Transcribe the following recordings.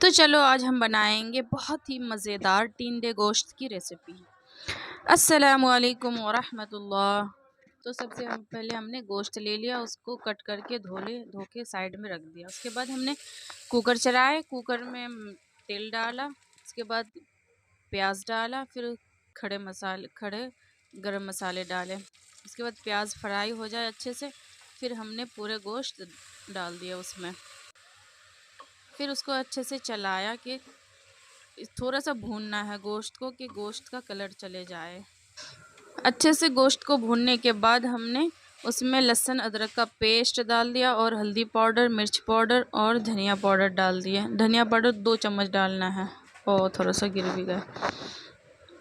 तो चलो आज हम बनाएंगे बहुत ही मज़ेदार टिंडे गोश्त की रेसिपी। अस्सलामुअलैकुम वरहमतुल्लाह। तो सबसे पहले हमने गोश्त ले लिया, उसको कट करके धो के साइड में रख दिया। उसके बाद हमने कुकर चलाए, कुकर में तेल डाला, उसके बाद प्याज डाला, फिर खड़े गरम मसाले डाले। उसके बाद प्याज फ्राई हो जाए अच्छे से, फिर हमने पूरे गोश्त डाल दिया उसमें। फिर उसको अच्छे से चलाया कि थोड़ा सा भूनना है गोश्त को, कि गोश्त का कलर चले जाए। अच्छे से गोश्त को भूनने के बाद हमने उसमें लहसुन अदरक का पेस्ट डाल दिया और हल्दी पाउडर, मिर्च पाउडर और धनिया पाउडर डाल दिया। धनिया पाउडर 2 चम्मच डालना है और थोड़ा सा गिर भी गया।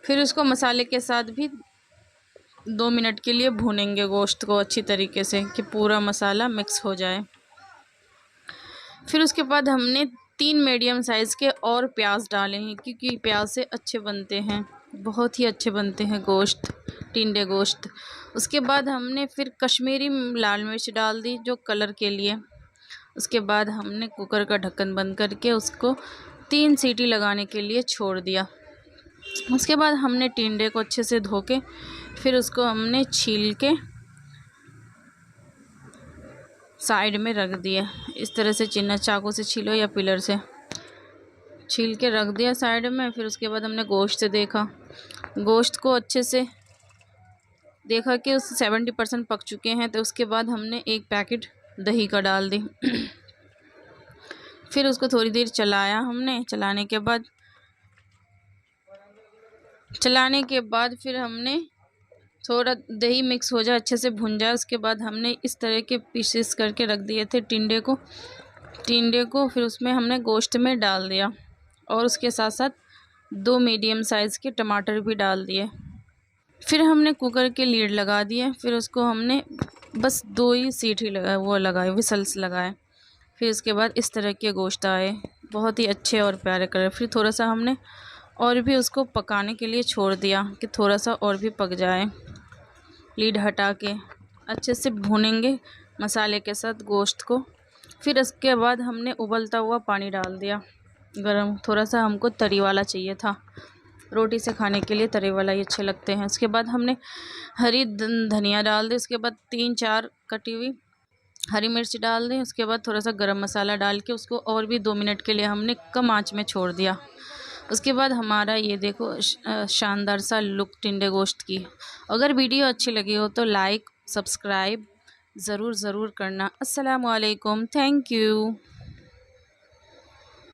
फिर उसको मसाले के साथ भी 2 मिनट के लिए भूनेंगे गोश्त को अच्छी तरीके से, कि पूरा मसाला मिक्स हो जाए। फिर उसके बाद हमने 3 मीडियम साइज़ के और प्याज डाले हैं, क्योंकि प्याज से अच्छे बनते हैं, बहुत ही अच्छे बनते हैं गोश्त, टिंडे गोश्त। उसके बाद हमने फिर कश्मीरी लाल मिर्च डाल दी, जो कलर के लिए। उसके बाद हमने कुकर का ढक्कन बंद करके उसको 3 सीटी लगाने के लिए छोड़ दिया। उसके बाद हमने टिंडे को अच्छे से धो के फिर उसको हमने छील के साइड में रख दिया। इस तरह से चिन्ना चाकू से छीलो या पिलर से छील के रख दिया साइड में। फिर उसके बाद हमने गोश्त देखा, गोश्त को अच्छे से देखा कि उस 70% पक चुके हैं। तो उसके बाद हमने 1 पैकेट दही का डाल दी। फिर उसको थोड़ी देर चलाया हमने। चलाने के बाद फिर हमने थोड़ा दही मिक्स हो जाए, अच्छे से भुन जाए, उसके बाद हमने इस तरह के पीसेस करके रख दिए थे टिंडे को फिर उसमें हमने गोश्त में डाल दिया और उसके साथ साथ 2 मीडियम साइज़ के टमाटर भी डाल दिए। फिर हमने कुकर के लीड लगा दिए। फिर उसको हमने बस 2 ही सीटी लगाए, विसल्स लगाए। फिर उसके बाद इस तरह के गोश्त आए, बहुत ही अच्छे और प्यारे कलर। फिर थोड़ा सा हमने और भी उसको पकाने के लिए छोड़ दिया, कि थोड़ा सा और भी पक जाए। लीड हटा के अच्छे से भूनेंगे मसाले के साथ गोश्त को। फिर उसके बाद हमने उबलता हुआ पानी डाल दिया गरम। थोड़ा सा हमको तरी वाला चाहिए था, रोटी से खाने के लिए तरी वाला ही अच्छे लगते हैं। उसके बाद हमने हरी धनिया डाल दी। उसके बाद 3-4 कटी हुई हरी मिर्च डाल दी। उसके बाद थोड़ा सा गरम मसाला डाल के उसको और भी 2 मिनट के लिए हमने कम आंच में छोड़ दिया। उसके बाद हमारा ये देखो शानदार सा लुक टिंडे गोश्त की। अगर वीडियो अच्छी लगी हो तो लाइक सब्सक्राइब ज़रूर करना। अस्सलामु अलैकुम, थैंक यू।